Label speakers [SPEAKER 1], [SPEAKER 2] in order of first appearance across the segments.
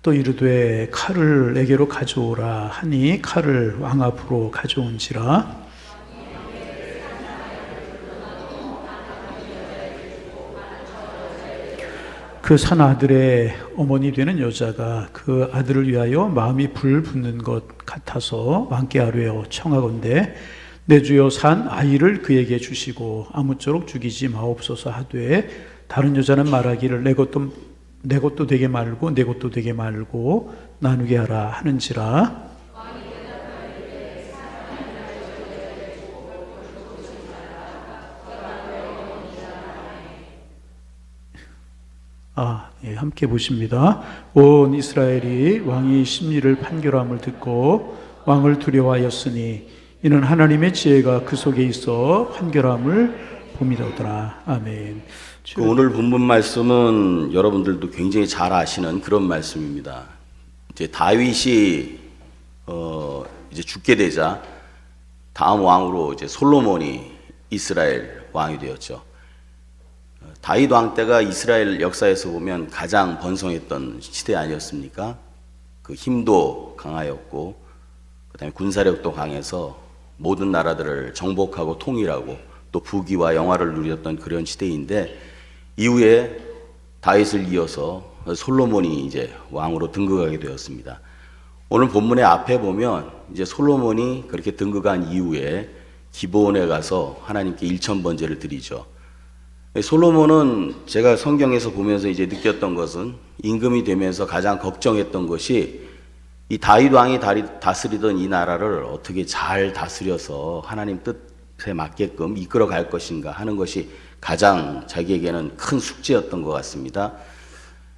[SPEAKER 1] 또 이르되 칼을 내게로 가져오라 하니 칼을 왕 앞으로 가져온지라. 그 산 아들의 어머니 되는 여자가 그 아들을 위하여 마음이 불붙는 것 같아서 왕께 아뢰어 청하건대 내 주여 산 아이를 그에게 주시고 아무쪼록 죽이지 마옵소서 하되, 다른 여자는 말하기를 내 것도 되게 말고 내 것도 되게 말고 나누게 하라 하는지라. 함께 보십니다. 온 이스라엘이 왕이 심리를 판결함을 듣고 왕을 두려워하였으니 이는 하나님의 지혜가 그 속에 있어 판결함을 봄이로더라. 아멘.
[SPEAKER 2] 오늘 본문 말씀은 여러분들도 굉장히 잘 아시는 그런 말씀입니다. 이제 다윗이 이제 죽게 되자 다음 왕으로 이제 솔로몬이 이스라엘 왕이 되었죠. 다윗 왕 때가 이스라엘 역사에서 보면 가장 번성했던 시대 아니었습니까? 그 힘도 강하였고, 그다음에 군사력도 강해서 모든 나라들을 정복하고 통일하고 또 부귀와 영화를 누렸던 그런 시대인데, 이후에 다윗을 이어서 솔로몬이 이제 왕으로 등극하게 되었습니다. 오늘 본문의 앞에 보면 이제 솔로몬이 그렇게 등극한 이후에 기브온에 가서 하나님께 일천번제를 드리죠. 솔로몬은 제가 성경에서 보면서 이제 느꼈던 것은, 임금이 되면서 가장 걱정했던 것이 이 다윗 왕이 다스리던 이 나라를 어떻게 잘 다스려서 하나님 뜻에 맞게끔 이끌어 갈 것인가 하는 것이 가장 자기에게는 큰 숙제였던 것 같습니다.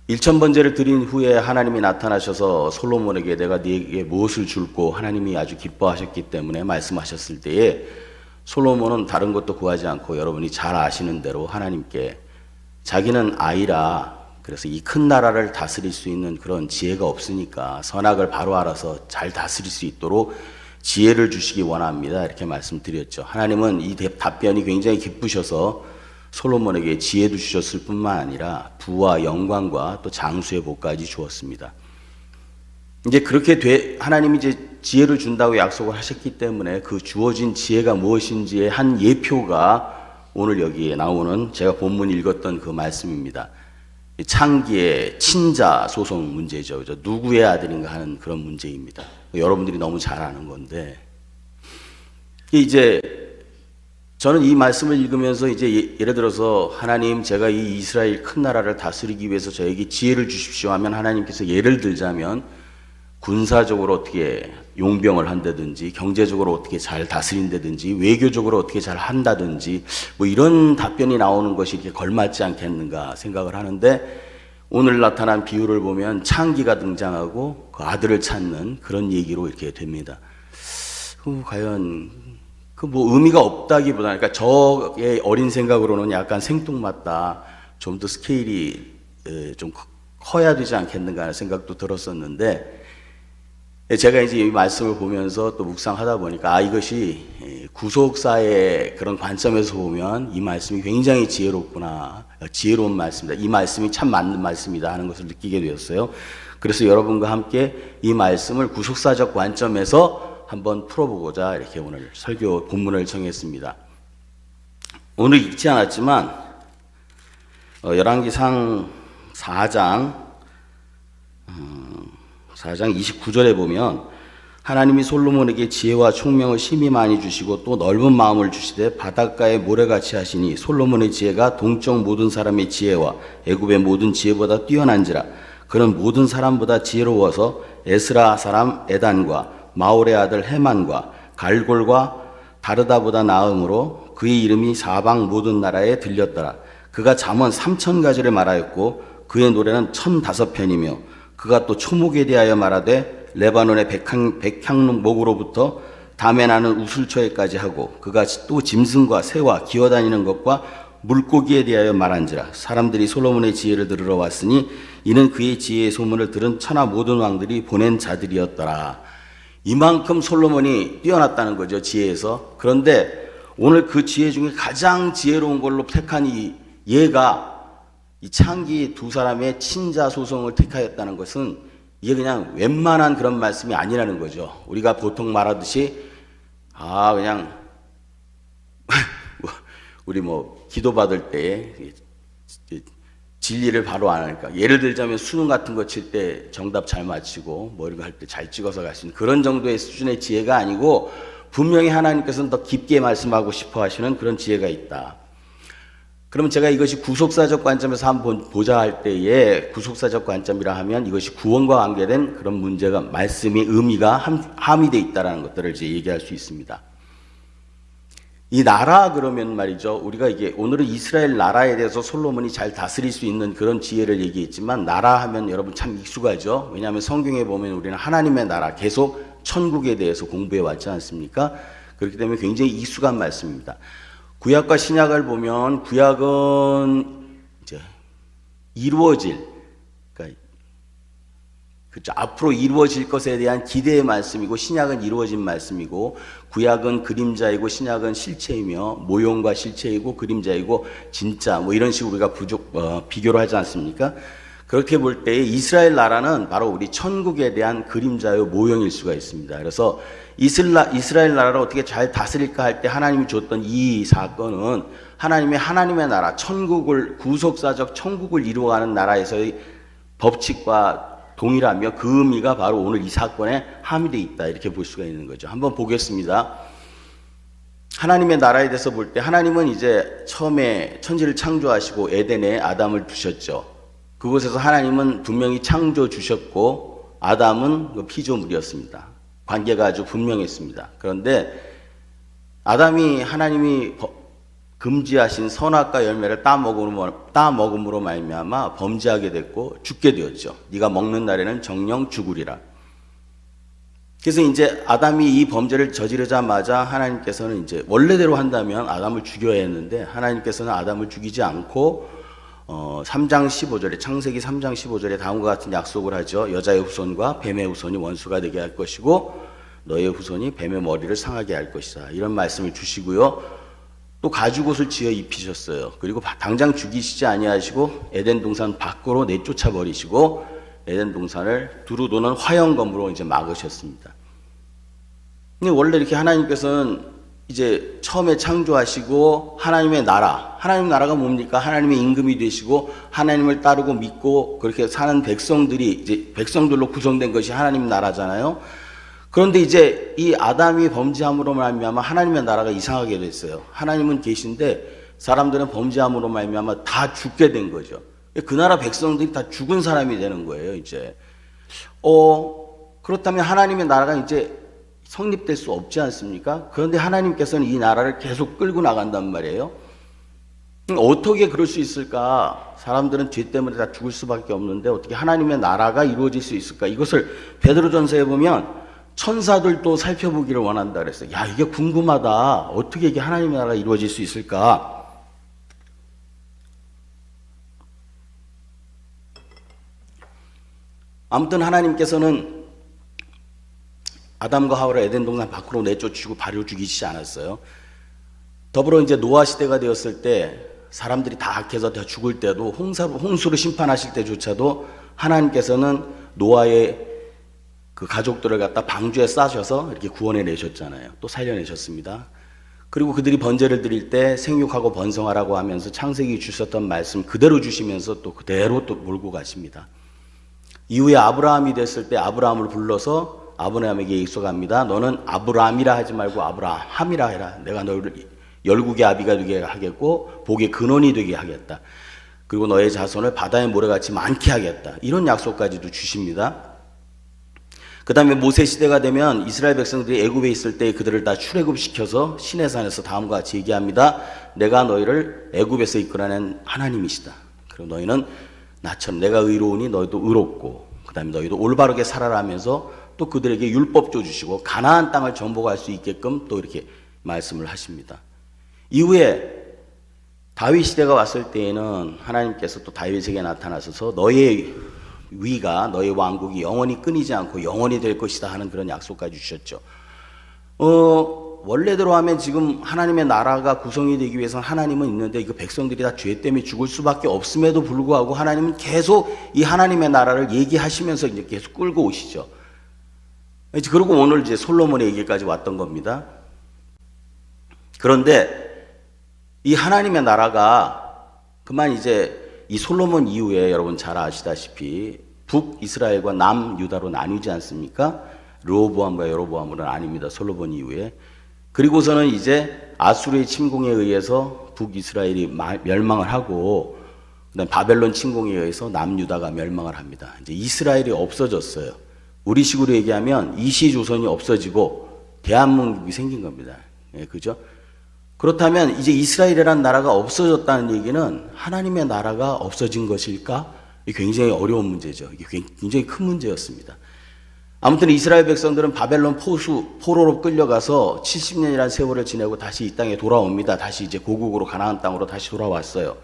[SPEAKER 2] 일천번제를 드린 후에 하나님이 나타나셔서 솔로몬에게 내가 네게 무엇을 줄고 하나님이 아주 기뻐하셨기 때문에 말씀하셨을 때에 솔로몬은 다른 것도 구하지 않고 여러분이 잘 아시는 대로 하나님께 자기는 아이라, 그래서 이 큰 나라를 다스릴 수 있는 그런 지혜가 없으니까 선악을 바로 알아서 잘 다스릴 수 있도록 지혜를 주시기 원합니다, 이렇게 말씀드렸죠. 하나님은 이 답변이 굉장히 기쁘셔서 솔로몬에게 지혜도 주셨을 뿐만 아니라 부와 영광과 또 장수의 복까지 주었습니다. 이제 그렇게 하나님이 이제 지혜를 준다고 약속을 하셨기 때문에 그 주어진 지혜가 무엇인지의 한 예표가 오늘 여기에 나오는 제가 본문 읽었던 그 말씀입니다. 창기의 친자 소송 문제죠. 그죠? 누구의 아들인가 하는 그런 문제입니다. 여러분들이 너무 잘 아는 건데, 이제 저는 이 말씀을 읽으면서 이제 예를 들어서 하나님, 제가 이 이스라엘 큰 나라를 다스리기 위해서 저에게 지혜를 주십시오 하면, 하나님께서 예를 들자면 군사적으로 어떻게 용병을 한다든지, 경제적으로 어떻게 잘 다스린다든지, 외교적으로 어떻게 잘 한다든지, 뭐 이런 답변이 나오는 것이 이렇게 걸맞지 않겠는가 생각을 하는데, 오늘 나타난 비유를 보면 창기가 등장하고 그 아들을 찾는 그런 얘기로 이렇게 됩니다. 과연 그 뭐 의미가 없다기보다는, 그러니까 저의 어린 생각으로는 약간 생뚱맞다, 좀 더 스케일이 좀 커야 되지 않겠는가 하는 생각도 들었었는데, 제가 이제 이 말씀을 보면서 또 묵상하다 보니까 이것이 구속사의 그런 관점에서 보면 이 말씀이 굉장히 지혜롭구나, 지혜로운 말씀이다, 이 말씀이 참 맞는 말씀이다 하는 것을 느끼게 되었어요. 그래서 여러분과 함께 이 말씀을 구속사적 관점에서 한번 풀어보고자 이렇게 오늘 설교 본문을 정했습니다. 오늘 읽지 않았지만 열왕기상 4장 29절에 보면 하나님이 솔로몬에게 지혜와 총명을 심히 많이 주시고 또 넓은 마음을 주시되 바닷가에 모래같이 하시니 솔로몬의 지혜가 동쪽 모든 사람의 지혜와 애굽의 모든 지혜보다 뛰어난지라. 그는 모든 사람보다 지혜로워서 에스라 사람 에단과 마올의 아들 헤만과 갈골과 다르다보다 나음으로 그의 이름이 사방 모든 나라에 들렸더라. 그가 잠언 3000가지를 말하였고 그의 노래는 1005편이며 그가 또 초목에 대하여 말하되 레바논의 백향목으로부터 담에 나는 우슬초에까지 하고 그가 또 짐승과 새와 기어다니는 것과 물고기에 대하여 말한지라. 사람들이 솔로몬의 지혜를 들으러 왔으니 이는 그의 지혜의 소문을 들은 천하 모든 왕들이 보낸 자들이었더라. 이만큼 솔로몬이 뛰어났다는 거죠, 지혜에서. 그런데 오늘 그 지혜 중에 가장 지혜로운 걸로 택한 얘가 이 창기 두 사람의 친자 소송을 택하였다는 것은 이게 그냥 웬만한 그런 말씀이 아니라는 거죠. 우리가 보통 말하듯이 그냥 우리 기도받을 때 진리를 바로 안 하니까, 예를 들자면 수능 같은 거 칠 때 정답 잘 맞히고 이런 거 할 때 잘 찍어서 갈 수 있는 그런 정도의 수준의 지혜가 아니고, 분명히 하나님께서는 더 깊게 말씀하고 싶어 하시는 그런 지혜가 있다. 그러면 제가 이것이 구속사적 관점에서 한번 보자 할 때에, 구속사적 관점이라 하면 이것이 구원과 관계된 그런 문제가, 말씀의 의미가 함의되어 있다는 것들을 이제 얘기할 수 있습니다. 이 나라 그러면 말이죠, 우리가 이게 오늘은 이스라엘 나라에 대해서 솔로몬이 잘 다스릴 수 있는 그런 지혜를 얘기했지만, 나라 하면 여러분 참 익숙하죠. 왜냐하면 성경에 보면 우리는 하나님의 나라, 계속 천국에 대해서 공부해 왔지 않습니까? 그렇기 때문에 굉장히 익숙한 말씀입니다. 구약과 신약을 보면, 구약은 이제 이루어질, 그러니까 그렇죠, 앞으로 이루어질 것에 대한 기대의 말씀이고, 신약은 이루어진 말씀이고, 구약은 그림자이고 신약은 실체이며, 모형과 실체이고 그림자이고 진짜 이런 식으로 우리가 비교를 하지 않습니까? 그렇게 볼 때 이스라엘 나라는 바로 우리 천국에 대한 그림자요 모형일 수가 있습니다. 그래서 이스라엘 나라를 어떻게 잘 다스릴까 할 때 하나님이 줬던 이 사건은 하나님의 나라, 천국을, 구속사적 천국을 이루어가는 나라에서의 법칙과 동일하며, 그 의미가 바로 오늘 이 사건에 함의되어 있다, 이렇게 볼 수가 있는 거죠. 한번 보겠습니다. 하나님의 나라에 대해서 볼 때, 하나님은 이제 처음에 천지를 창조하시고 에덴에 아담을 두셨죠. 그곳에서 하나님은 분명히 창조 주셨고, 아담은 피조물이었습니다. 관계가 아주 분명했습니다. 그런데 아담이 하나님이 금지하신 선악과 열매를 따먹음으로 말미암아 범죄하게 됐고 죽게 되었죠. 네가 먹는 날에는 정령 죽으리라. 그래서 이제 아담이 이 범죄를 저지르자마자 하나님께서는 이제 원래대로 한다면 아담을 죽여야 했는데, 하나님께서는 아담을 죽이지 않고 3장 15절에, 창세기 3장 15절에 다음과 같은 약속을 하죠. 여자의 후손과 뱀의 후손이 원수가 되게 할 것이고 너의 후손이 뱀의 머리를 상하게 할 것이다, 이런 말씀을 주시고요. 또 가죽옷을 지어 입히셨어요. 그리고 당장 죽이시지 아니하시고 에덴 동산 밖으로 내쫓아 버리시고 에덴 동산을 두루 도는 화영검으로 이제 막으셨습니다. 근데 원래 이렇게 하나님께서는 이제 처음에 창조하시고 하나님의 나라가 뭡니까? 하나님의 임금이 되시고 하나님을 따르고 믿고 그렇게 사는 백성들이, 이제 백성들로 구성된 것이 하나님 나라잖아요. 그런데 이제 이 아담이 범죄함으로 말미암아 하나님의 나라가 이상하게 됐어요. 하나님은 계신데 사람들은 범죄함으로 말미암아 다 죽게 된 거죠. 그 나라 백성들이 다 죽은 사람이 되는 거예요, 이제. 그렇다면 하나님의 나라가 이제 성립될 수 없지 않습니까? 그런데 하나님께서는 이 나라를 계속 끌고 나간단 말이에요. 어떻게 그럴 수 있을까? 사람들은 죄 때문에 다 죽을 수밖에 없는데 어떻게 하나님의 나라가 이루어질 수 있을까? 이것을 베드로전서에 보면 천사들도 살펴보기를 원한다 그랬어요. 야, 이게 궁금하다. 어떻게 이게 하나님의 나라가 이루어질 수 있을까? 아무튼 하나님께서는 아담과 하와를 에덴 동산 밖으로 내쫓으시고 바로 죽이시지 않았어요. 더불어 이제 노아 시대가 되었을 때 사람들이 다 악해서 다 죽을 때도, 홍수로 심판하실 때조차도 하나님께서는 노아의 그 가족들을 갖다 방주에 싸셔서 이렇게 구원해 내셨잖아요. 또 살려내셨습니다. 그리고 그들이 번제를 드릴 때 생육하고 번성하라고 하면서 창세기 주셨던 말씀 그대로 주시면서 또 그대로 또 몰고 가십니다. 이후에 아브라함이 됐을 때 아브라함을 불러서 아브라함에게 익숙합니다. 너는 아브라함이라 하지 말고 아브라함이라 해라. 내가 너를 열국의 아비가 되게 하겠고 복의 근원이 되게 하겠다. 그리고 너의 자손을 바다의 모래같이 많게 하겠다. 이런 약속까지도 주십니다. 그 다음에 모세 시대가 되면 이스라엘 백성들이 애굽에 있을 때 그들을 다 출애굽시켜서 시내산에서 다음과 같이 얘기합니다. 내가 너희를 애굽에서 이끌어낸 하나님이시다. 그리고 너희는 나처럼 내가 의로우니 너희도 의롭고, 그 다음에 너희도 올바르게 살아라 하면서 또 그들에게 율법조 주시고 가나안 땅을 정복할 수 있게끔 또 이렇게 말씀을 하십니다. 이후에 다윗 시대가 왔을 때에는 하나님께서 또 다윗에게 나타나셔서 너의 위가, 너의 왕국이 영원히 끊이지 않고 영원히 될 것이다 하는 그런 약속까지 주셨죠. 원래대로 하면 지금 하나님의 나라가 구성이 되기 위해서는 하나님은 있는데 이거 백성들이 다 죄 때문에 죽을 수밖에 없음에도 불구하고 하나님은 계속 이 하나님의 나라를 얘기하시면서 이제 계속 끌고 오시죠. 그리고 오늘 이제 솔로몬의 얘기까지 왔던 겁니다. 그런데 이 하나님의 나라가 그만 이제 이 솔로몬 이후에 여러분 잘 아시다시피 북이스라엘과 남유다로 나뉘지 않습니까? 르호보암과 여로보암으로 나뉩니다. 솔로몬 이후에. 그리고서는 이제 아수르의 침공에 의해서 북이스라엘이 멸망을 하고 그다음 바벨론 침공에 의해서 남유다가 멸망을 합니다. 이제 이스라엘이 없어졌어요. 우리식으로 얘기하면 이시조선이 없어지고 대한민국이 생긴 겁니다. 예, 그죠? 그렇다면 이제 이스라엘이라는 나라가 없어졌다는 얘기는 하나님의 나라가 없어진 것일까? 이게 굉장히 어려운 문제죠. 이게 굉장히 큰 문제였습니다. 아무튼 이스라엘 백성들은 바벨론 포로로 끌려가서 70년이라는 세월을 지내고 다시 이 땅에 돌아옵니다. 다시 이제 고국으로 가나안 땅으로 다시 돌아왔어요.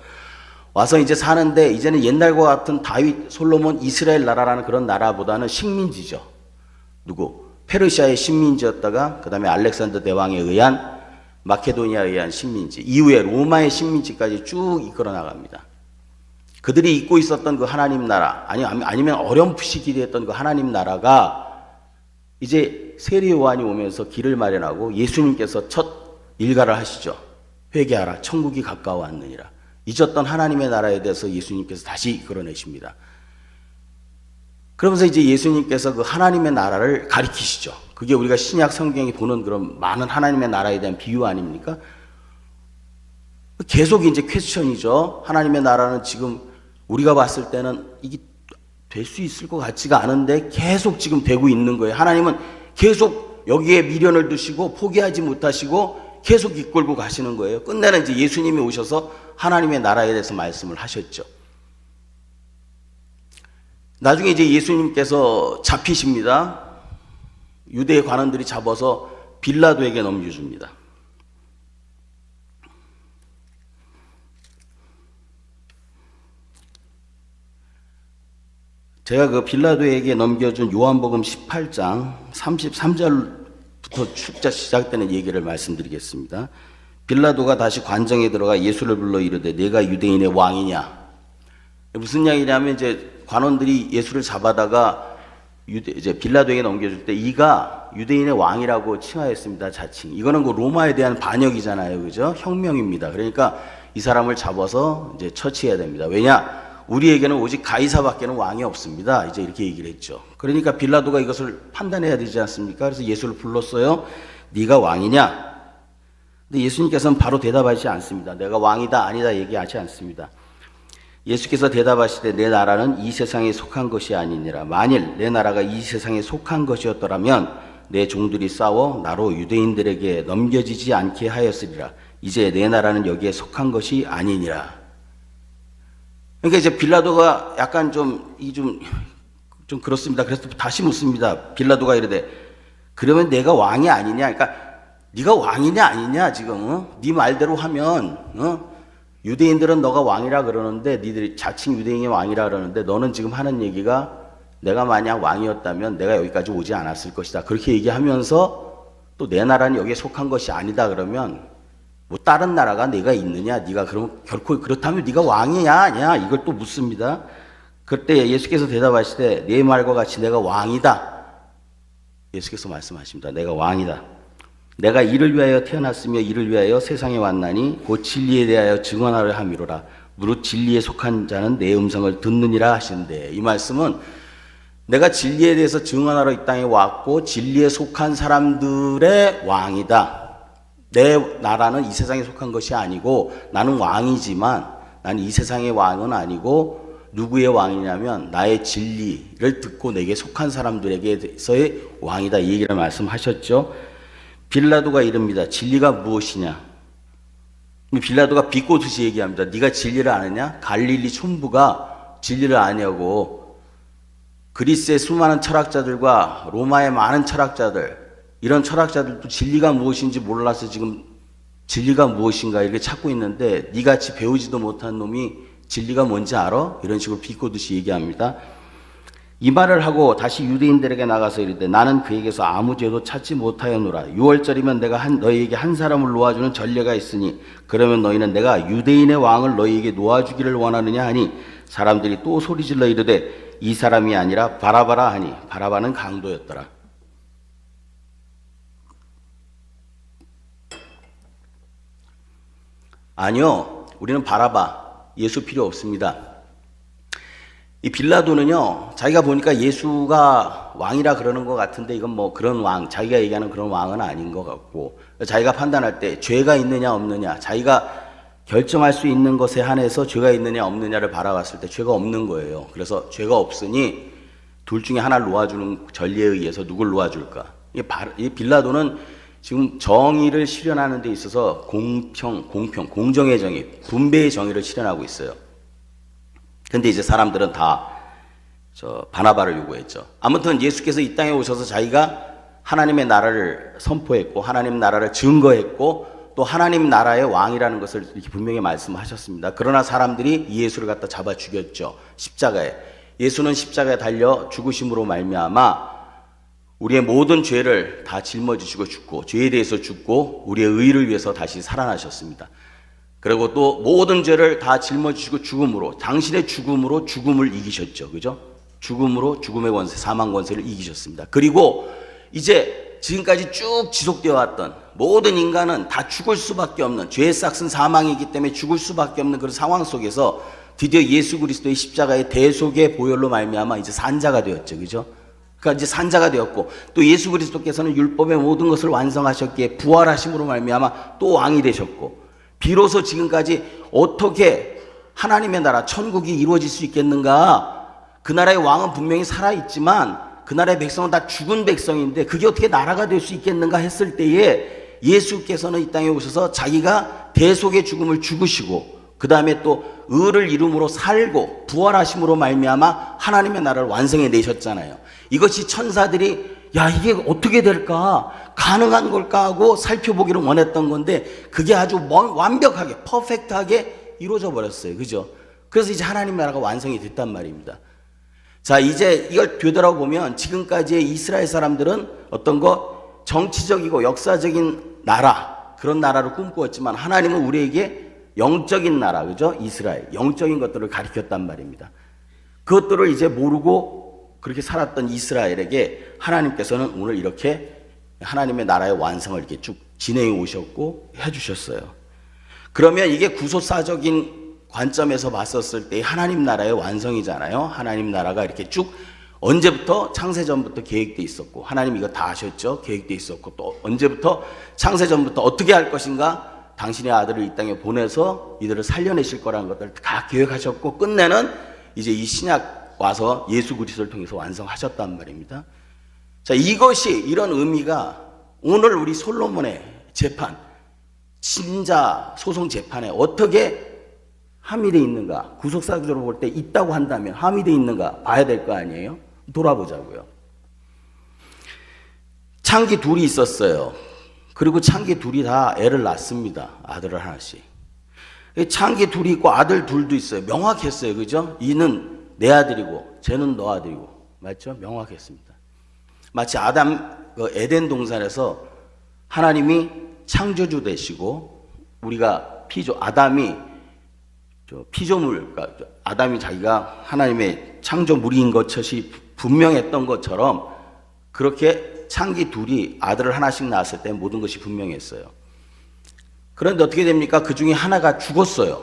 [SPEAKER 2] 와서 이제 사는데 이제는 옛날과 같은 다윗, 솔로몬, 이스라엘 나라라는 그런 나라보다는 식민지죠. 누구? 페르시아의 식민지였다가 그 다음에 알렉산더 대왕에 의한 마케도니아에 의한 식민지, 이후에 로마의 식민지까지 쭉 이끌어 나갑니다. 그들이 잊고 있었던 그 하나님 나라, 아니면 어렴풋이 기대했던 그 하나님 나라가 이제 세례 요한이 오면서 길을 마련하고 예수님께서 첫 일가를 하시죠. 회개하라, 천국이 가까워왔느니라. 잊었던 하나님의 나라에 대해서 예수님께서 다시 이끌어내십니다. 그러면서 이제 예수님께서 그 하나님의 나라를 가리키시죠. 그게 우리가 신약 성경이 보는 그런 많은 하나님의 나라에 대한 비유 아닙니까? 계속 이제 퀘스천이죠. 하나님의 나라는 지금 우리가 봤을 때는 이게 될 수 있을 것 같지가 않은데 계속 지금 되고 있는 거예요. 하나님은 계속 여기에 미련을 두시고 포기하지 못하시고 계속 이끌고 가시는 거예요. 끝내는 이제 예수님이 오셔서 하나님의 나라에 대해서 말씀을 하셨죠. 나중에 이제 예수님께서 잡히십니다. 유대의 관원들이 잡아서 빌라도에게 넘겨줍니다. 제가 그 빌라도에게 넘겨준 요한복음 18장 33절부터 축자 시작되는 얘기를 말씀드리겠습니다. 빌라도가 다시 관정에 들어가 예수를 불러 이르되 내가 유대인의 왕이냐? 무슨 이야기냐면 이제 관원들이 예수를 잡아다가 이제 빌라도에게 넘겨줄 때 이가 유대인의 왕이라고 칭하였습니다. 자칭. 이거는 그 로마에 대한 반역이잖아요. 그죠? 혁명입니다. 그러니까 이 사람을 잡아서 이제 처치해야 됩니다. 왜냐? 우리에게는 오직 가이사밖에는 왕이 없습니다. 이제 이렇게 얘기를 했죠. 그러니까 빌라도가 이것을 판단해야 되지 않습니까? 그래서 예수를 불렀어요. 네가 왕이냐? 근데 예수님께서는 바로 대답하지 않습니다. 내가 왕이다 아니다 얘기하지 않습니다. 예수께서 대답하시되 내 나라는 이 세상에 속한 것이 아니니라. 만일 내 나라가 이 세상에 속한 것이었더라면 내 종들이 싸워 나로 유대인들에게 넘겨지지 않게 하였으리라. 이제 내 나라는 여기에 속한 것이 아니니라. 그러니까 이제 빌라도가 약간 좀 그렇습니다. 그래서 다시 묻습니다. 빌라도가 이르되 그러면 내가 왕이 아니냐? 그러니까 네가 왕이냐 아니냐 지금? 네 말대로 하면 유대인들은 너가 왕이라 그러는데 니들이 자칭 유대인이 왕이라 그러는데 너는 지금 하는 얘기가 내가 만약 왕이었다면 내가 여기까지 오지 않았을 것이다. 그렇게 얘기하면서 또 내 나라는 여기에 속한 것이 아니다 그러면 뭐 다른 나라가 내가 있느냐? 네가 그러면 결코 그렇다면 네가 왕이냐 아니야? 이걸 또 묻습니다. 그때 예수께서 대답하시되 네 말과 같이 내가 왕이다. 예수께서 말씀하십니다. 내가 왕이다. 내가 이를 위하여 태어났으며 이를 위하여 세상에 왔나니 곧 진리에 대하여 증언하려 함이로라. 무릇 진리에 속한 자는 내 음성을 듣느니라 하시는데 이 말씀은 내가 진리에 대해서 증언하러 이 땅에 왔고 진리에 속한 사람들의 왕이다. 내 나라는 이 세상에 속한 것이 아니고 나는 왕이지만 나는 이 세상의 왕은 아니고 누구의 왕이냐면 나의 진리를 듣고 내게 속한 사람들에게서의 왕이다. 이 얘기를 말씀하셨죠. 빌라도가 이릅니다. 진리가 무엇이냐? 빌라도가 비꼬듯이 얘기합니다. 네가 진리를 아느냐? 갈릴리 촌부가 진리를 아냐고. 그리스의 수많은 철학자들과 로마의 많은 철학자들, 이런 철학자들도 진리가 무엇인지 몰라서 지금 진리가 무엇인가 이렇게 찾고 있는데 네같이 배우지도 못한 놈이 진리가 뭔지 알아? 이런 식으로 비꼬듯이 얘기합니다. 이 말을 하고 다시 유대인들에게 나가서 이르되 나는 그에게서 아무 죄도 찾지 못하였노라. 유월절이면 내가 너희에게 한 사람을 놓아주는 전례가 있으니 그러면 너희는 내가 유대인의 왕을 너희에게 놓아주기를 원하느냐 하니 사람들이 또 소리질러 이르되 이 사람이 아니라 바라바라 하니 바라바는 강도였더라. 아니요, 우리는 바라바, 예수 필요 없습니다. 이 빌라도는요, 자기가 보니까 예수가 왕이라 그러는 것 같은데 이건 뭐 그런 왕, 자기가 얘기하는 그런 왕은 아닌 것 같고, 자기가 판단할 때 죄가 있느냐 없느냐, 자기가 결정할 수 있는 것에 한해서 죄가 있느냐 없느냐를 바라봤을 때 죄가 없는 거예요. 그래서 죄가 없으니 둘 중에 하나를 놓아주는 전례에 의해서 누굴 놓아줄까? 이 빌라도는 지금 정의를 실현하는 데 있어서 공정의 정의, 분배의 정의를 실현하고 있어요. 근데 이제 사람들은 다 바나바를 요구했죠. 아무튼 예수께서 이 땅에 오셔서 자기가 하나님의 나라를 선포했고 하나님 나라를 증거했고 또 하나님 나라의 왕이라는 것을 이렇게 분명히 말씀하셨습니다. 그러나 사람들이 이 예수를 갖다 잡아 죽였죠. 십자가에. 예수는 십자가에 달려 죽으심으로 말미암아 우리의 모든 죄를 다 짊어지시고 죽고 죄에 대해서 죽고 우리의 의를 위해서 다시 살아나셨습니다. 그리고 또 모든 죄를 다 짊어지시고 죽음으로 당신의 죽음으로 죽음을 이기셨죠. 그죠? 죽음으로 죽음의 권세, 사망 권세를 이기셨습니다. 그리고 이제 지금까지 쭉 지속되어 왔던 모든 인간은 다 죽을 수밖에 없는 죄의 싹은 사망이기 때문에 죽을 수밖에 없는 그런 상황 속에서 드디어 예수 그리스도의 십자가의 대속의 보혈로 말미암아 이제 산자가 되었죠. 그죠? 그러니까 이제 산자가 되었고 또 예수 그리스도께서는 율법의 모든 것을 완성하셨기에 부활하심으로 말미암아 또 왕이 되셨고 비로소 지금까지 어떻게 하나님의 나라 천국이 이루어질 수 있겠는가? 그 나라의 왕은 분명히 살아있지만 그 나라의 백성은 다 죽은 백성인데 그게 어떻게 나라가 될 수 있겠는가 했을 때에 예수께서는 이 땅에 오셔서 자기가 대속의 죽음을 죽으시고 그 다음에 또 의를 이름으로 살고 부활하심으로 말미암아 하나님의 나라를 완성해 내셨잖아요. 이것이 천사들이 야 이게 어떻게 될까 가능한 걸까 하고 살펴보기를 원했던 건데 그게 아주 완벽하게 퍼펙트하게 이루어져 버렸어요. 그죠? 그래서 이제 하나님 나라가 완성이 됐단 말입니다. 자 이제 이걸 되돌아보면 지금까지의 이스라엘 사람들은 어떤 거 정치적이고 역사적인 나라 그런 나라를 꿈꾸었지만 하나님은 우리에게 영적인 나라 그죠? 이스라엘 영적인 것들을 가르쳤단 말입니다. 그것들을 이제 모르고 그렇게 살았던 이스라엘에게 하나님께서는 오늘 이렇게 하나님의 나라의 완성을 이렇게 쭉 진행해 오셨고 해주셨어요. 그러면 이게 구속사적인 관점에서 봤었을 때 하나님 나라의 완성이잖아요. 하나님 나라가 이렇게 쭉 언제부터 창세전부터 계획돼 있었고 하나님 이거 다 아셨죠? 계획돼 있었고 또 언제부터 창세전부터 어떻게 할 것인가 당신의 아들을 이 땅에 보내서 이들을 살려내실 거라는 것들을 다 계획하셨고 끝내는 이제 이 신약 와서 예수 그리스도를 통해서 완성하셨단 말입니다. 자, 이것이 이런 의미가 오늘 우리 솔로몬의 재판, 신자 소송 재판에 어떻게 함의되어 있는가? 구속사적으로 볼 때 있다고 한다면 함의되어 있는가 봐야 될 거 아니에요? 돌아보자고요. 창기 둘이 있었어요. 그리고 창기 둘이 다 애를 낳습니다. 아들을 하나씩. 창기 둘이 있고 아들 둘도 있어요. 명확했어요. 그죠? 이는 내 아들이고 쟤는 너 아들이고. 맞죠? 명확했습니다. 마치 에덴 동산에서 하나님이 창조주 되시고 우리가 아담이 피조물, 그러니까 아담이 자기가 하나님의 창조물인 것이 분명했던 것처럼 그렇게 창기 둘이 아들을 하나씩 낳았을 때 모든 것이 분명했어요. 그런데 어떻게 됩니까? 그 중에 하나가 죽었어요.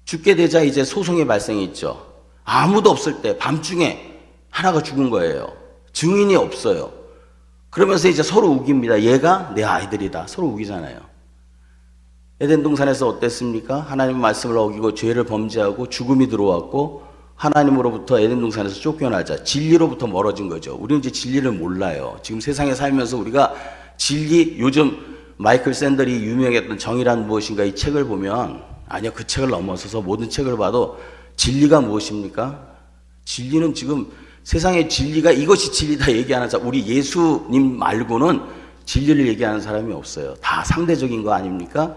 [SPEAKER 2] 죽게 되자 이제 소송의 발생이 있죠. 아무도 없을 때 밤중에 하나가 죽은 거예요. 증인이 없어요. 그러면서 이제 서로 우깁니다. 얘가 내 아이들이다. 서로 우기잖아요. 에덴 동산에서 어땠습니까? 하나님의 말씀을 어기고 죄를 범죄하고 죽음이 들어왔고 하나님으로부터 에덴 동산에서 쫓겨나자 진리로부터 멀어진 거죠. 우리는 이제 진리를 몰라요. 지금 세상에 살면서 우리가 진리, 요즘 마이클 샌델이 유명했던 정의란 무엇인가 이 책을 보면 아니요, 그 책을 넘어서서 모든 책을 봐도 진리가 무엇입니까? 진리는 지금 세상의 진리가 이것이 진리다 얘기하는 사람, 우리 예수님 말고는 진리를 얘기하는 사람이 없어요. 다 상대적인 거 아닙니까?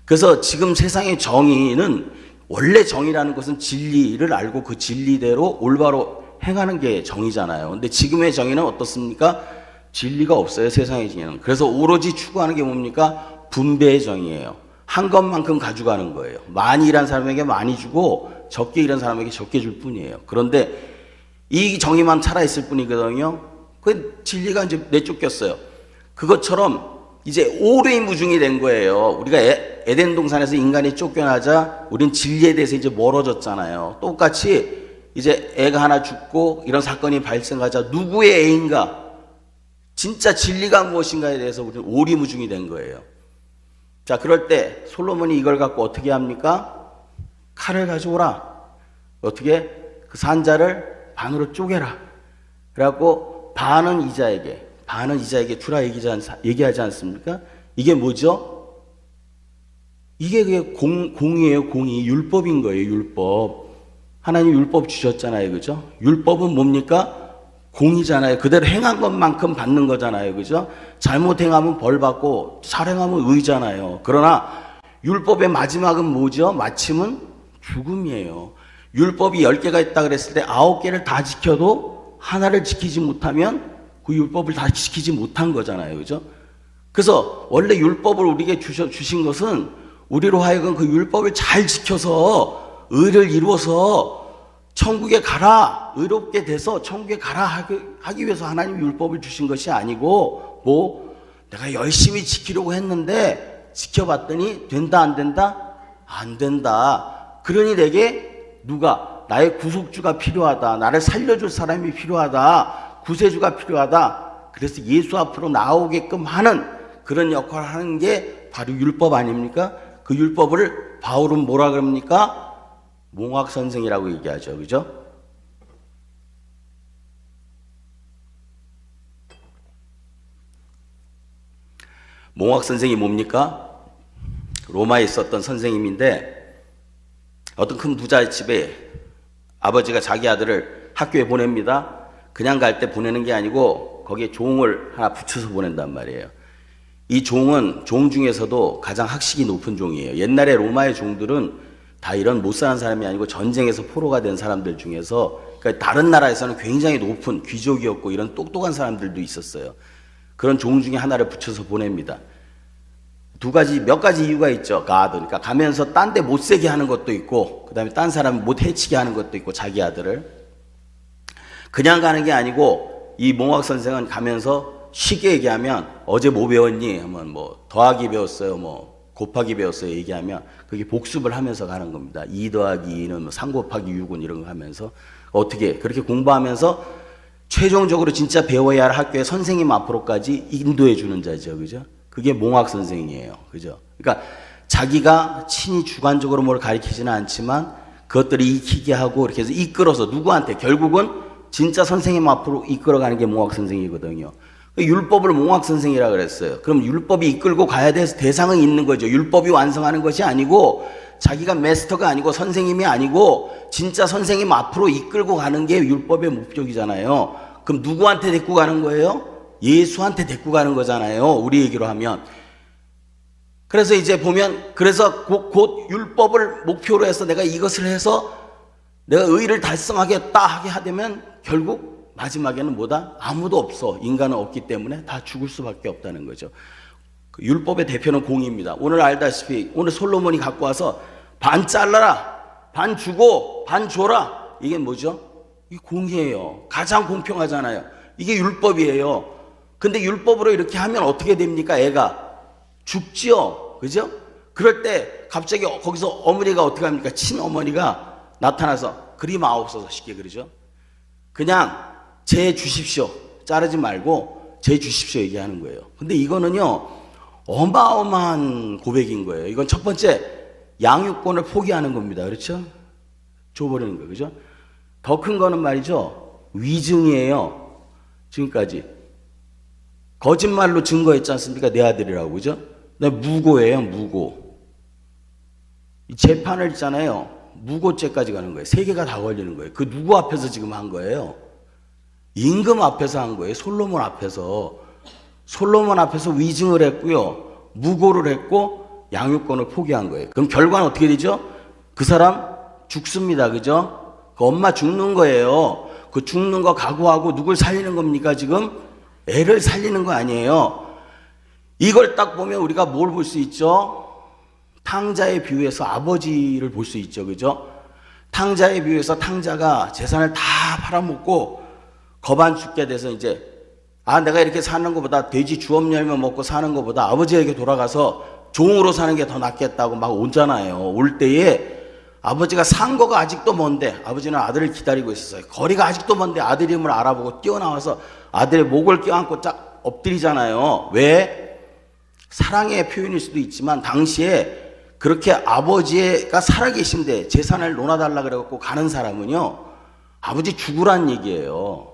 [SPEAKER 2] 그래서 지금 세상의 정의는 원래 정의라는 것은 진리를 알고 그 진리대로 올바로 행하는 게 정의잖아요. 근데 지금의 정의는 어떻습니까? 진리가 없어요, 세상의 정의는. 그래서 오로지 추구하는 게 뭡니까? 분배의 정의예요. 한 것만큼 가져가는 거예요. 많이 일한 사람에게 많이 주고 적게 일한 사람에게 적게 줄 뿐이에요. 그런데 이 정의만 살아있을 뿐이거든요. 그 진리가 이제 내쫓겼어요. 그것처럼 이제 오류무중이 된 거예요. 우리가 에덴 동산에서 인간이 쫓겨나자 우린 진리에 대해서 이제 멀어졌잖아요. 똑같이 이제 애가 하나 죽고 이런 사건이 발생하자 누구의 애인가, 진짜 진리가 무엇인가에 대해서 우리는 오리무중이 된 거예요. 자, 그럴 때 솔로몬이 이걸 갖고 어떻게 합니까? 칼을 가져오라. 어떻게? 그 산자를 반으로 쪼개라. 그래갖고 반은 이자에게 주라 얘기하지 않습니까? 이게 뭐죠? 이게 공이에요, 공이. 율법인 거예요, 율법. 하나님 율법 주셨잖아요, 그죠? 율법은 뭡니까? 공이잖아요. 그대로 행한 것만큼 받는 거잖아요, 그죠? 잘못 행하면 벌 받고 잘 행하면 의잖아요. 그러나 율법의 마지막은 뭐죠? 마침은 죽음이에요. 율법이 10개가 있다 그랬을 때 9개를 다 지켜도 하나를 지키지 못하면 그 율법을 다 지키지 못한 거잖아요, 그죠? 그래서 원래 율법을 우리에게 주신 것은 우리로 하여금 그 율법을 잘 지켜서 의를 이루어서 천국에 가라, 의롭게 돼서 천국에 가라 하기 위해서 하나님 율법을 주신 것이 아니고, 내가 열심히 지키려고 했는데 지켜봤더니 된다 안 된다? 안 된다. 그러니 내게 나의 구속주가 필요하다, 나를 살려줄 사람이 필요하다, 구세주가 필요하다. 그래서 예수 앞으로 나오게끔 하는 그런 역할을 하는 게 바로 율법 아닙니까? 그 율법을 바울은 뭐라 그럽니까? 몽학선생이라고 얘기하죠. 그죠? 몽학선생이 뭡니까? 로마에 있었던 선생님인데 어떤 큰 부자 집에 아버지가 자기 아들을 학교에 보냅니다. 그냥 갈 때 보내는 게 아니고 거기에 종을 하나 붙여서 보낸단 말이에요. 이 종은 종 중에서도 가장 학식이 높은 종이에요. 옛날에 로마의 종들은 다 이런 못 사는 사람이 아니고 전쟁에서 포로가 된 사람들 중에서, 그러니까 다른 나라에서는 굉장히 높은 귀족이었고 이런 똑똑한 사람들도 있었어요. 그런 종 중에 하나를 붙여서 보냅니다. 몇 가지 이유가 있죠. 그러니까 가면서 딴 데 못 세게 하는 것도 있고, 그 다음에 딴 사람 못 해치게 하는 것도 있고, 자기 아들을. 그냥 가는 게 아니고, 이 몽학 선생은 가면서 쉽게 얘기하면, 어제 뭐 배웠니? 하면 더하기 배웠어요. 곱하기 배웠어요. 얘기하면, 그게 복습을 하면서 가는 겁니다. 2 더하기 2는 3 곱하기 6은 이런 거 하면서, 어떻게, 그렇게 공부하면서, 최종적으로 진짜 배워야 할 학교의 선생님 앞으로까지 인도해 주는 자죠. 그죠? 그게 몽학 선생이에요. 그죠? 그러니까 자기가 친히 주관적으로 뭘 가르치지는 않지만 그것들을 익히게 하고 이렇게 해서 이끌어서 누구한테, 결국은 진짜 선생님 앞으로 이끌어가는 게 몽학 선생이거든요. 율법을 몽학 선생이라 그랬어요. 그럼 율법이 이끌고 가야 될 대상은 있는 거죠. 율법이 완성하는 것이 아니고, 자기가 마스터가 아니고 선생님이 아니고 진짜 선생님 앞으로 이끌고 가는 게 율법의 목적이잖아요. 그럼 누구한테 데리고 가는 거예요? 예수한테 데리고 가는 거잖아요. 우리 얘기로 하면. 그래서 이제 보면, 그래서 곧 율법을 목표로 해서 내가 이것을 해서 내가 의를 달성하겠다 하게 하되면 결국 마지막에는 뭐다? 아무도 없어. 인간은 없기 때문에 다 죽을 수밖에 없다는 거죠. 그 율법의 대표는 공의입니다. 오늘 알다시피 오늘 솔로몬이 갖고 와서 반 잘라라, 반 주고 반 줘라. 이게 뭐죠? 이게 공의예요. 가장 공평하잖아요. 이게 율법이에요. 근데 율법으로 이렇게 하면 어떻게 됩니까? 애가 죽지요. 그죠? 그럴 때 갑자기 거기서 어머니가 어떻게 합니까? 친어머니가 나타나서 그리 마옵소서, 쉽게 그러죠. 그냥 재 주십시오. 자르지 말고 재 주십시오 얘기하는 거예요. 근데 이거는요 어마어마한 고백인 거예요. 이건 첫 번째 양육권을 포기하는 겁니다. 그렇죠? 줘버리는 거예요. 그죠? 더 큰 거는 말이죠, 위증이에요. 지금까지 거짓말로 증거했지 않습니까? 내 아들이라고. 그죠? 무고예요. 무고. 이 재판을 있잖아요, 무고죄까지 가는 거예요. 3개가 다 걸리는 거예요. 그 누구 앞에서 지금 한 거예요? 임금 앞에서 한 거예요. 솔로몬 앞에서. 솔로몬 앞에서 위증을 했고요, 무고를 했고 양육권을 포기한 거예요. 그럼 결과는 어떻게 되죠? 그 사람 죽습니다. 그죠? 그 엄마 죽는 거예요. 그 죽는 거 각오하고 누굴 살리는 겁니까 지금? 애를 살리는 거 아니에요. 이걸 딱 보면 우리가 뭘 볼 수 있죠? 탕자의 비유에서 아버지를 볼 수 있죠. 그죠? 탕자의 비유에서 탕자가 재산을 다 팔아먹고 거반 죽게 돼서 이제 내가 이렇게 사는 것보다 돼지 주업 열매 먹고 사는 것보다 아버지에게 돌아가서 종으로 사는 게 더 낫겠다고 막 오잖아요. 올 때에 아버지가 산 거가 아직도 먼데 아버지는 아들을 기다리고 있었어요. 거리가 아직도 먼데 아들 이름을 알아보고 뛰어나와서 아들의 목을 껴안고 쫙 엎드리잖아요. 왜? 사랑의 표현일 수도 있지만 당시에 그렇게 아버지가 살아계신데 재산을 논아달라 그래갖고 가는 사람은요, 아버지 죽으란 얘기예요.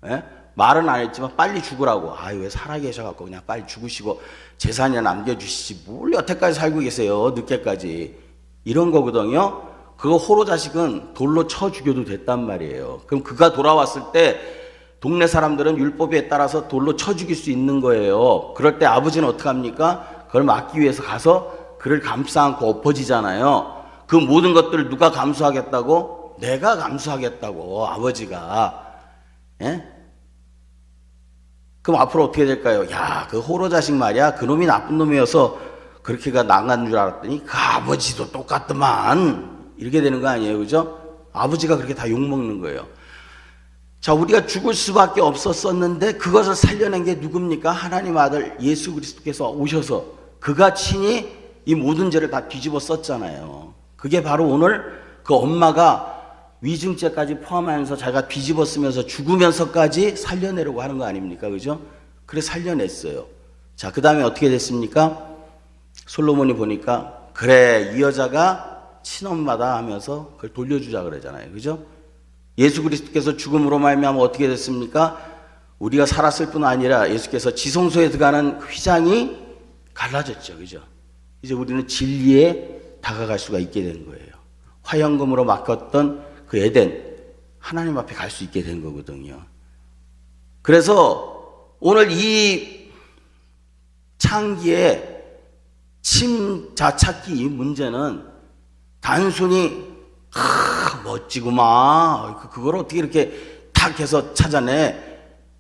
[SPEAKER 2] 예? 말은 안 했지만 빨리 죽으라고. 왜 살아계셔갖고 그냥 빨리 죽으시고 재산이나 남겨주시지 뭘 여태까지 살고 계세요, 늦게까지. 이런 거거든요. 그거 호로 자식은 돌로 쳐 죽여도 됐단 말이에요. 그럼 그가 돌아왔을 때 동네 사람들은 율법에 따라서 돌로 쳐 죽일 수 있는 거예요. 그럴 때 아버지는 어떡합니까? 그걸 막기 위해서 가서 그를 감싸 안고 엎어지잖아요. 그 모든 것들을 누가 감수하겠다고? 내가 감수하겠다고, 아버지가. 예? 그럼 앞으로 어떻게 될까요? 그 호로 자식 말이야, 그놈이 나쁜 놈이어서 그렇게가 나간 줄 알았더니 그 아버지도 똑같더만, 이렇게 되는 거 아니에요, 그죠? 아버지가 그렇게 다 욕먹는 거예요. 자, 우리가 죽을 수밖에 없었었는데 그것을 살려낸 게 누굽니까? 하나님 아들 예수 그리스도께서 오셔서 그가 친히 이 모든 죄를 다 뒤집어 썼잖아요. 그게 바로 오늘 그 엄마가 위증죄까지 포함하면서 자기가 뒤집어 쓰면서 죽으면서까지 살려내려고 하는 거 아닙니까? 그죠? 그래 살려냈어요. 자, 그 다음에 어떻게 됐습니까? 솔로몬이 보니까 그래 이 여자가 친엄마다 하면서 그걸 돌려주자 그러잖아요. 그죠? 예수 그리스도께서 죽음으로 말미암아 어떻게 됐습니까? 우리가 살았을 뿐 아니라 예수께서 지성소에 들어가는 휘장이 갈라졌죠. 그죠? 이제 우리는 진리에 다가갈 수가 있게 된 거예요. 화영금으로 막혔던 그 에덴, 하나님 앞에 갈 수 있게 된 거거든요. 그래서 오늘 이 창기의 침자 찾기 이 문제는 단순히 멋지구만, 그걸 어떻게 이렇게 탁 해서 찾아내,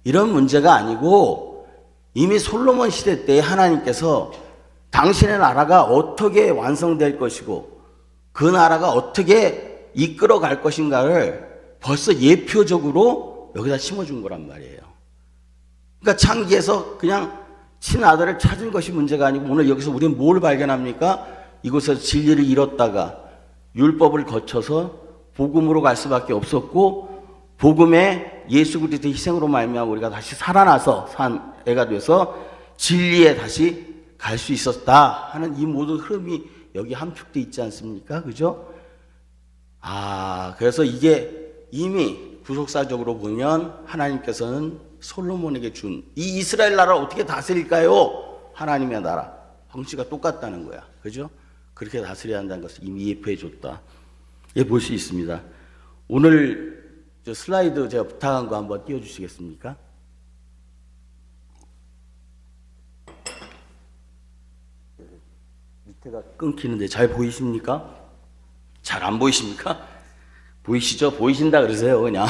[SPEAKER 2] 이런 문제가 아니고 이미 솔로몬 시대 때 하나님께서 당신의 나라가 어떻게 완성될 것이고 그 나라가 어떻게 이끌어 갈 것인가를 벌써 예표적으로 여기다 심어준 거란 말이에요. 그러니까 창기에서 그냥 친아들을 찾은 것이 문제가 아니고 오늘 여기서 우리는 뭘 발견합니까? 이곳에서 진리를 잃었다가 율법을 거쳐서 복음으로 갈 수밖에 없었고 복음에 예수 그리스도의 희생으로 말미암아 우리가 다시 살아나서 산 애가 돼서 진리에 다시 갈 수 있었다 하는 이 모든 흐름이 여기 함축되어 있지 않습니까? 그죠? 그래서 이게 이미 구속사적으로 보면 하나님께서는 솔로몬에게 준 이 이스라엘 나라를 어떻게 다스릴까요? 하나님의 나라 형식가 똑같다는 거야. 그죠? 그렇게 다스려야 한다는 것을 이미 예표해 줬다. 예, 볼 수 있습니다. 오늘 저 슬라이드 제가 부탁한 거 한번 띄워주시겠습니까? 밑에가 끊기는데 잘 보이십니까? 잘 안 보이십니까? 보이시죠? 보이신다 그러세요, 그냥.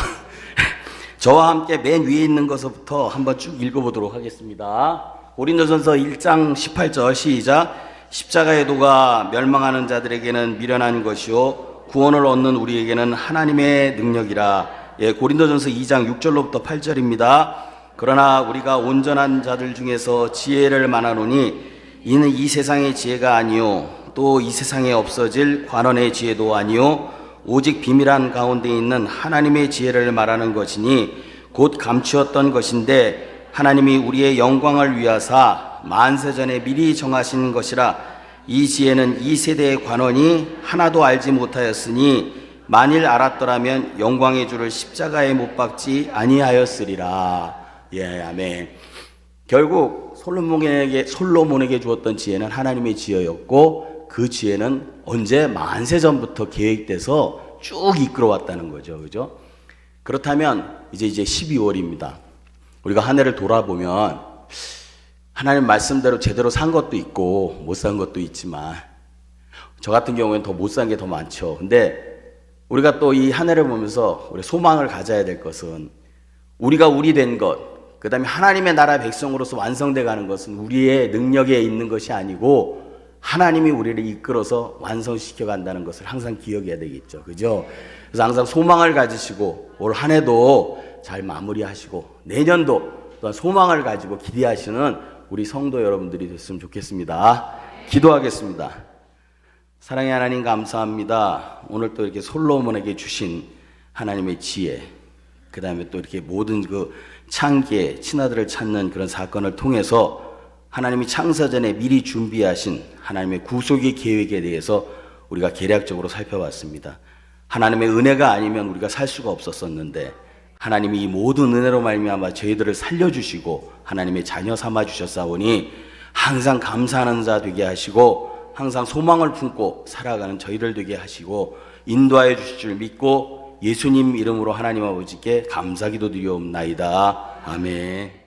[SPEAKER 2] 저와 함께 맨 위에 있는 것부터 한번 쭉 읽어보도록 하겠습니다. 고린도전서 1장 18절 시작. 십자가의 도가 멸망하는 자들에게는 미련한 것이요 구원을 얻는 우리에게는 하나님의 능력이라. 예, 고린도전서 2장 6절로부터 8절입니다. 그러나 우리가 온전한 자들 중에서 지혜를 만하노니 이는 이 세상의 지혜가 아니요 또 이 세상에 없어질 관원의 지혜도 아니요 오직 비밀한 가운데 있는 하나님의 지혜를 말하는 것이니 곧 감추었던 것인데 하나님이 우리의 영광을 위하사 만세전에 미리 정하신 것이라. 이 지혜는 이 세대의 관원이 하나도 알지 못하였으니 만일 알았더라면 영광의 주를 십자가에 못 박지 아니하였으리라. 예, 아멘. 결국 솔로몬에게 주었던 지혜는 하나님의 지혜였고 그 지혜는 언제 만세전부터 계획돼서 쭉 이끌어왔다는 거죠. 그죠? 그렇다면 이제 12월입니다. 우리가 한 해를 돌아보면 하나님 말씀대로 제대로 산 것도 있고 못 산 것도 있지만 저 같은 경우에는 더 못 산 게 더 많죠. 근데 우리가 또 이 한 해를 보면서 우리 소망을 가져야 될 것은 우리가 우리 된 것, 그 다음에 하나님의 나라 백성으로서 완성돼 가는 것은 우리의 능력에 있는 것이 아니고 하나님이 우리를 이끌어서 완성시켜 간다는 것을 항상 기억해야 되겠죠. 그죠? 그래서 항상 소망을 가지시고 올 한 해도 잘 마무리하시고 내년도 또한 소망을 가지고 기대하시는 우리 성도 여러분들이 됐으면 좋겠습니다. 기도하겠습니다. 사랑의 하나님 감사합니다. 오늘 또 이렇게 솔로몬에게 주신 하나님의 지혜, 그 다음에 또 이렇게 모든 그 창기의 친아들을 찾는 그런 사건을 통해서 하나님이 창세전에 미리 준비하신 하나님의 구속의 계획에 대해서 우리가 개략적으로 살펴봤습니다. 하나님의 은혜가 아니면 우리가 살 수가 없었었는데 하나님이 이 모든 은혜로 말미암아 저희들을 살려주시고 하나님의 자녀 삼아 주셨사오니 항상 감사하는 자 되게 하시고 항상 소망을 품고 살아가는 저희들 되게 하시고 인도하여 주실 줄 믿고 예수님 이름으로 하나님 아버지께 감사기도 드리옵나이다. 아멘.